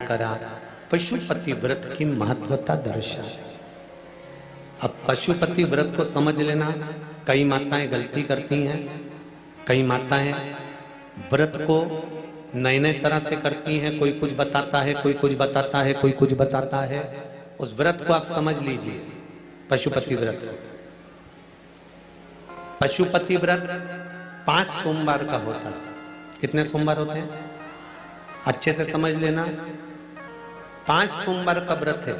करा पशुपति व्रत की महत्वता दर्शाती। अब पशुपति व्रत को समझ लेना। कई माताएं गलती करती हैं, कई माताएं व्रत को नए नए तरह से करती हैं। कोई कुछ बताता है, कोई कुछ बताता है, कोई कुछ बताता है। उस व्रत को आप समझ लीजिए, पशुपति व्रत को। पशुपति व्रत 5 सोमवार का होता है। कितने सोमवार होते हैं अच्छे से समझ लेना। 5 सोमवार का व्रत है।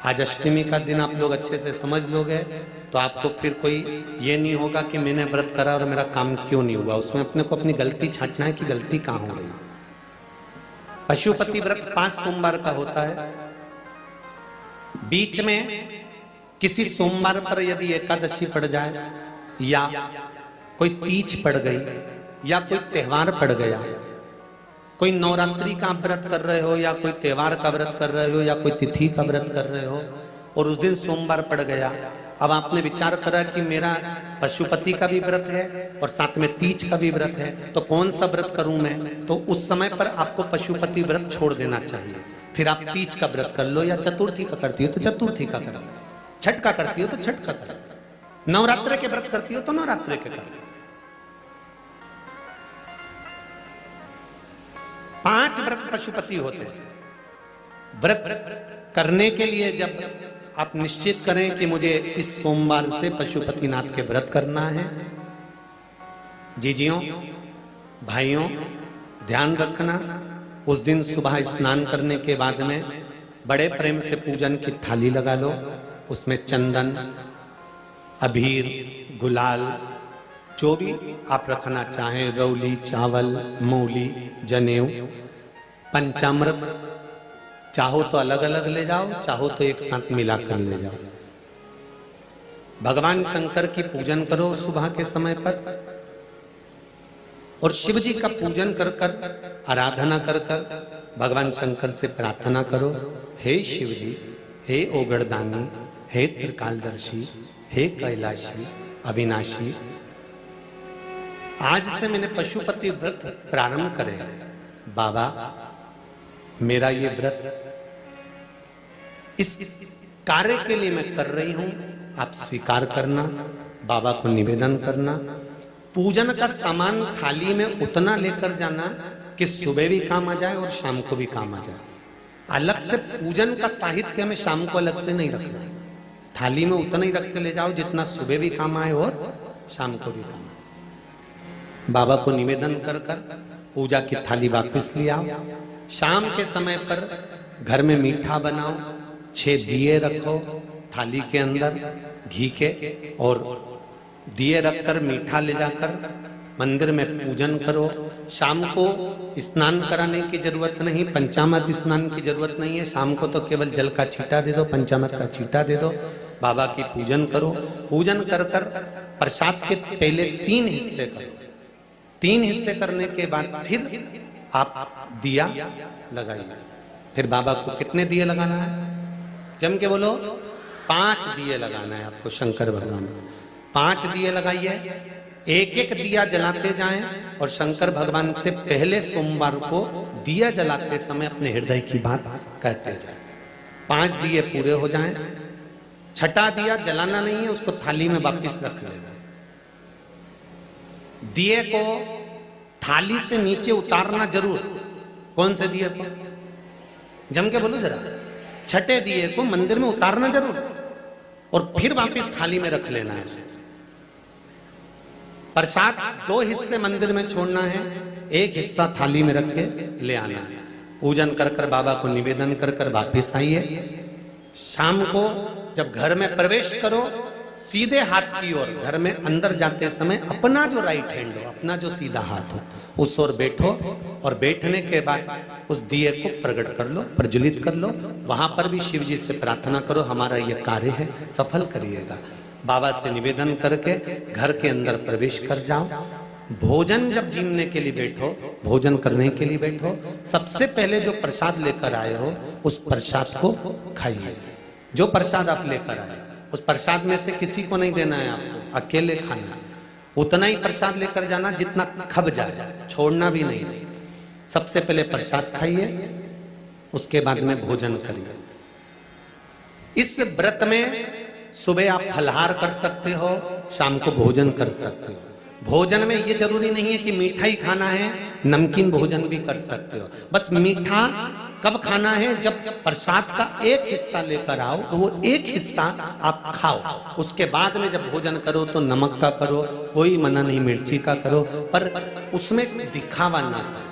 आज अष्टमी का दिन आप लोग अच्छे से समझ लोगे तो आपको फिर कोई ये नहीं होगा कि मैंने व्रत करा और मेरा काम क्यों नहीं हुआ। उसमें अपने को अपनी गलती छांटना है कि गलती कहां हो गई। पशुपति व्रत 5 सोमवार का होता है। बीच में किसी सोमवार पर यदि एकादशी पड़ जाए या कोई तीज पड़ गई या कोई त्योहार पड़ गया, कोई नवरात्रि का व्रत कर रहे हो या कोई त्योहार का व्रत कर रहे हो या कोई तिथि का व्रत कर रहे हो और उस दिन सोमवार पड़ गया, अब आपने विचार करा कि मेरा पशुपति का भी व्रत है और साथ में तीज का भी व्रत है, तो कौन सा व्रत करूं मैं। तो उस समय पर आपको पशुपति व्रत छोड़ देना चाहिए। फिर आप तीज का व्रत कर लो या चतुर्थी का करती हो तो चतुर्थी का कर लो, छठ का करती हो तो छठ का कर लो, नवरात्रे के व्रत करती हो तो नवरात्रे के कर लो। 5 व्रत पशुपति होते हैं। व्रत करने के लिए जब आप निश्चित करें कि मुझे इस सोमवार से पशुपतिनाथ के व्रत करना है, जीजियों भाइयों ध्यान रखना, उस दिन सुबह स्नान करने के बाद में बड़े प्रेम से पूजन की थाली लगा लो। उसमें चंदन, अबीर, गुलाल, जो भी आप रखना चाहें, रौली, चावल, मौली, जनेऊ, पंचामृत, चाहो तो अलग अलग ले जाओ, चाहो तो एक साथ मिलाकर ले जाओ। भगवान शंकर की पूजन करो सुबह के समय पर और शिव जी का पूजन कर कर आराधना कर कर भगवान शंकर से प्रार्थना करो, हे शिव जी, हे ओगड़दानी, हे त्रिकालदर्शी, हे कैलाशी, अविनाशी, आज से मैंने पशुपति व्रत प्रारंभ करे। बाबा मेरा ये व्रत इस कार्य के लिए मैं कर रही हूं, आप स्वीकार करना। बाबा को निवेदन करना। पूजन का सामान थाली में उतना लेकर जाना कि सुबह भी काम आ जाए और शाम को भी काम आ जाए। अलग से पूजन का साहित्य में शाम को अलग से नहीं रखना। थाली में उतना ही रख के ले जाओ जितना सुबह भी काम आए और शाम को भी काम आए। बाबा को निवेदन कर कर पूजा की थाली वापस ले आओ। शाम के समय पर घर में मीठा बनाओ, 6 दिए रखो थाली के अंदर घी के, और दिए रखकर मीठा ले जाकर मंदिर में पूजन करो। शाम को स्नान कराने की जरूरत नहीं, पंचामृत स्नान की जरूरत नहीं है। शाम को तो केवल जल का छींटा दे दो, पंचामृत का छींटा दे दो। बाबा की पूजन करो। पूजन कर कर प्रसाद के पहले 3 हिस्से करो। 3 हिस्से करने के बाद फिर आप दिया लगाइए। फिर बाबा को कितने दिए लगाना है? जम के बोलो, 5 दिए लगाना है आपको शंकर भगवान को। 5 दिए लगाइए, एक एक दिया जलाते जाएं और शंकर भगवान से पहले सोमवार को दिया जलाते समय अपने हृदय की बात कहते जाएं। 5 दिए पूरे हो जाएं। छठा दिया जलाना नहीं है, उसको थाली में वापस रख लेना। दिए को थाली से नीचे उतारना जरूर। कौन से दिए को? जम के बोलो जरा। छठे दिए को मंदिर में उतारना जरूर और फिर वापस थाली में रख लेना है। प्रसाद 2 हिस्से मंदिर में छोड़ना है, 1 हिस्सा थाली में रख के ले आना है। पूजन कर कर बाबा को निवेदन कर कर वापिस आइए। शाम को जब घर में प्रवेश करो, सीधे हाथ की ओर घर में अंदर जाते समय अपना जो राइट हैंड हो, अपना जो सीधा हाथ हो, उस ओर बैठो और बैठने के बाद उस दिए को प्रकट कर लो, प्रज्वलित कर लो। वहां पर भी शिव जी से प्रार्थना करो, हमारा यह कार्य है, सफल करिएगा। बाबा से निवेदन करके घर के अंदर प्रवेश कर जाओ। भोजन जब जीमने के लिए बैठो, भोजन करने के लिए बैठो, सबसे पहले जो प्रसाद लेकर आए हो उस प्रसाद को खाइए। जो प्रसाद आप लेकर आए उस प्रसाद में से किसी को नहीं देना है आपको, अकेले खाना। उतना ही प्रसाद लेकर जाना जितना खब जाए, छोड़ना भी नहीं। सबसे पहले प्रसाद खाइए, उसके बाद में भोजन करिए। इस व्रत में सुबह आप फलहार कर सकते हो, शाम को भोजन कर सकते हो। भोजन में ये जरूरी नहीं है कि मीठा ही खाना है, नमकीन भोजन भी कर सकते हो। बस मीठा कब खाना है, जब प्रसाद का एक हिस्सा लेकर आओ, वो एक हिस्सा आप खाओ। उसके बाद में जब भोजन करो तो नमक का करो, कोई मना नहीं, मिर्ची का करो, पर उसमें दिखावा ना करो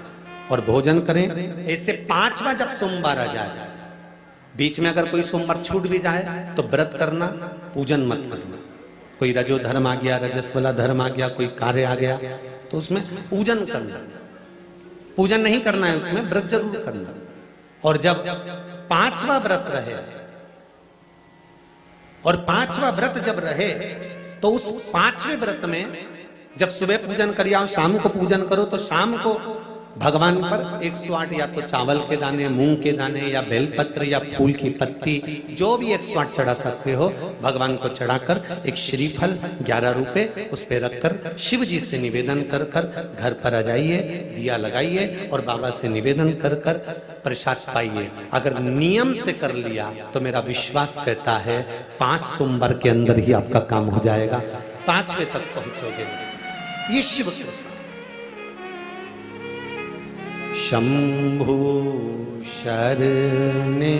और भोजन करें। ऐसे 5वां जब सोमवार आ जाए, बीच में अगर कोई सोमवार छूट भी जाए तो व्रत करना, पूजन मत करना। कोई रजो धर्म आ गया, रजस वाला धर्म आ गया, कोई कार्य आ गया तो उसमें पूजन करना, पूजन नहीं करना है, उसमें व्रत जरूर करना। और जब 5वां व्रत रहे, और 5वां व्रत जब रहे तो उस 5वें व्रत में जब सुबह पूजन करिए और शाम को पूजन करो, तो शाम को भगवान पर 108 या तो चावल के दाने, मूंग के दाने या बेलपत्र या फूल की पत्ती, जो भी 108 चढ़ा सकते हो भगवान को चढ़ाकर एक श्रीफल 11 रुपए उस पे रखकर शिव जी से निवेदन कर कर घर पर आ जाइए, दिया लगाइए और बाबा से निवेदन कर कर प्रसाद पाइए। अगर नियम से कर लिया तो मेरा विश्वास कहता है 5 सोमवार के अंदर ही आपका काम हो जाएगा, 5वें तक पहुंचोगे। ये शिव शंभु शरणे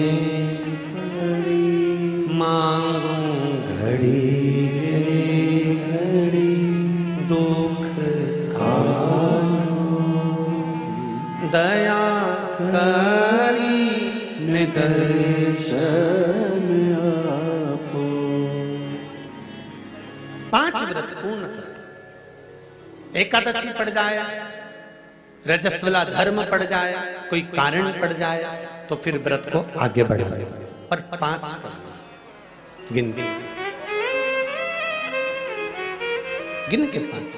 मांगू घड़ी घड़ी दुख दया करी निदर्शन आपो। 5 व्रत पूर्ण कर, एकादशी पड़ जाए, रजस्वला धर्म पड़ जाए, कोई कारण पड़ जाए तो फिर व्रत को आगे बढ़ाए। पर 5 गिन के 5।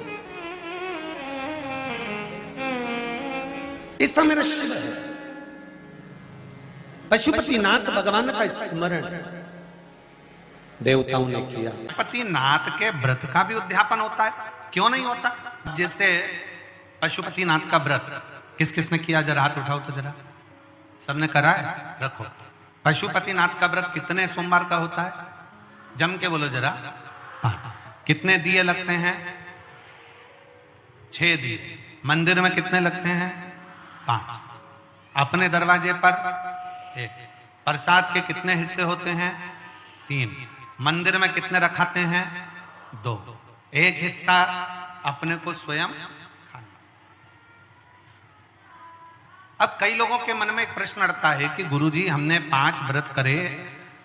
ऐसा मेरा शिव है। पशुपतिनाथ भगवान का स्मरण देवताओं ने किया। पशुपतिनाथ के व्रत का भी उद्यापन होता है, क्यों नहीं होता? जैसे पशुपतिनाथ का व्रत किस किसने किया, जरा हाथ उठाओ तो जरा। सबने करा है? रखो। पशुपतिनाथ का व्रत कितने सोमवार का होता है? जम के बोलो जरा। 5। कितने दिए लगते हैं? 6 दिए। मंदिर में कितने लगते हैं? 5। अपने दरवाजे पर 1। प्रसाद के कितने हिस्से होते हैं? 3। मंदिर में कितने रखाते हैं? 2। एक हिस्सा अपने को स्वयं। अब कई लोगों के मन में एक प्रश्न अड़ता है कि गुरुजी हमने 5 व्रत करे,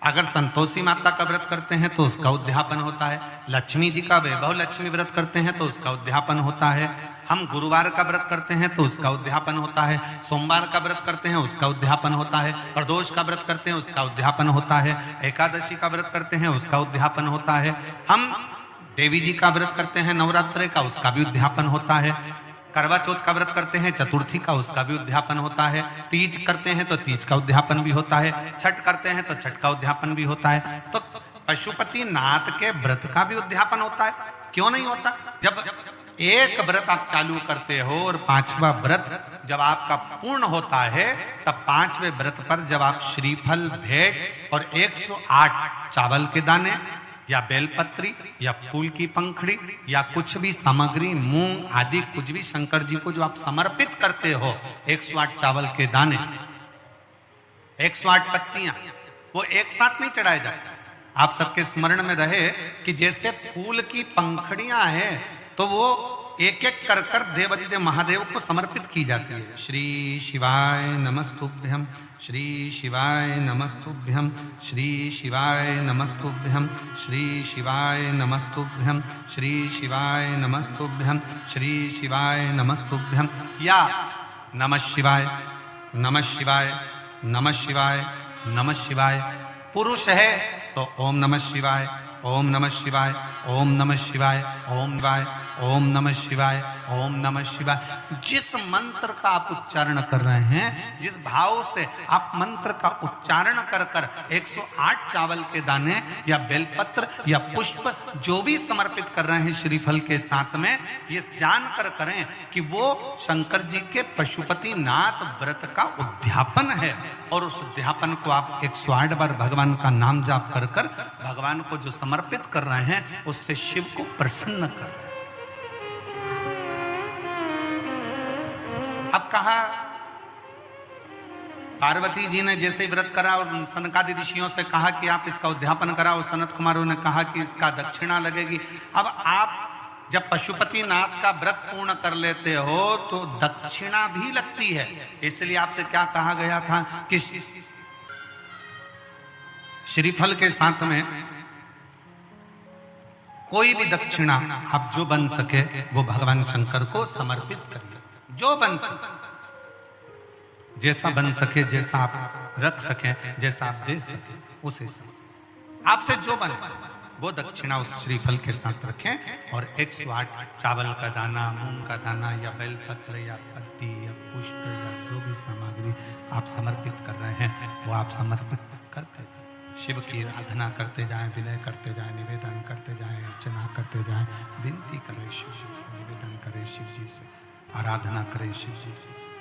अगर संतोषी माता का व्रत करते हैं तो उसका उद्यापन होता है, लक्ष्मी जी का वैभव लक्ष्मी व्रत करते हैं तो उसका उद्यापन होता है, हम गुरुवार का व्रत करते हैं तो उसका उद्यापन होता है, सोमवार का व्रत करते हैं उसका उद्यापन होता है, प्रदोष का व्रत करते हैं उसका उद्यापन होता है, एकादशी का व्रत करते हैं उसका उद्यापन होता है, हम देवी जी का व्रत करते हैं नवरात्रि का, उसका भी उद्यापन होता है, करवा चौथ का व्रत करते हैं चतुर्थी का, उसका भी उद्यापन होता है, तीज करते हैं तो तीज का उद्यापन भी होता है, छठ करते हैं तो छठ का उद्यापन भी होता है। तो पशुपतिनाथ के व्रत का भी उद्यापन होता है, क्यों नहीं होता? जब एक व्रत आप चालू करते हो और 5वां व्रत जब आपका पूर्ण होता है, तब 5वें व्रत पर जब आप श्रीफल, भेंट और 108 चावल के दाने या बेलपत्री या फूल की पंखड़ी या कुछ भी सामग्री, मूंग आदि कुछ भी शंकर जी को जो आप समर्पित करते हो, 108 चावल के दाने, 108 पत्तियां, वो एक साथ नहीं चढ़ाए जाते। आप सबके स्मरण में रहे कि जैसे फूल की पंखड़ियां हैं तो वो एक एक कर कर देवाधिदेव महादेव को समर्पित की जाती है। श्री शिवाय नमस्तुभ्यम, श्री शिवाय नमस्तुभ्यम, श्री शिवाय नमस्तुभ्यम, श्री शिवाय नमस्तुभ्यम, श्री शिवाय नमस्तुभ्यम, श्री शिवाय नमस्तुभ्यम, या नमः शिवाय, नमः शिवाय, नमः शिवाय, नमः शिवाय। पुरुष है तो ओम नमः शिवाय, ओम नमः शिवाय, ओम नमः शिवाय, ओम शिवाय, ओम नमः शिवाय, ओम नमः शिवाय। जिस मंत्र का आप उच्चारण कर रहे हैं, जिस भाव से आप मंत्र का उच्चारण कर कर 108 चावल के दाने या बेलपत्र या पुष्प जो भी समर्पित कर रहे हैं श्रीफल के साथ में, ये जानकर करें कि वो शंकर जी के पशुपति नाथ व्रत का उद्यापन है। और उस उद्यापन को आप 108 बार भगवान का नाम जाप कर कर भगवान को जो समर्पित कर रहे हैं, उससे शिव को प्रसन्न कर रहे हैं। अब कहा पार्वती जी ने जैसे ही व्रत करा और सनकादि ऋषियों से कहा कि आप इसका उद्यापन कराओ, सनत कुमारों ने कहा कि इसका दक्षिणा लगेगी। अब आप जब पशुपति नाथ का व्रत पूर्ण कर लेते हो तो दक्षिणा भी लगती है। इसलिए आपसे क्या कहा गया था कि श्रीफल के साथ में कोई भी दक्षिणा आप जो बन सके वो भगवान शंकर को समर्पित करिए, जो बन सके, जैसा बन सके, जैसा आप रख सके, जैसा आप दे सके, उसे आपसे जो बने वो दक्षिणा उस श्रीफल के साथ रखें। और 108 चावल का दाना, मूंग का दाना या बेलपत्र या पत्ती या पुष्प या जो भी सामग्री आप समर्पित कर रहे हैं वो आप समर्पित करते जाएं। शिव की आराधना करते जाएं, विनय करते जाएं, निवेदन करते जाएं, अर्चना करते जाएं, विनती करें शिव जी से, निवेदन करें शिव जी से, आराधना करें शिव जी से।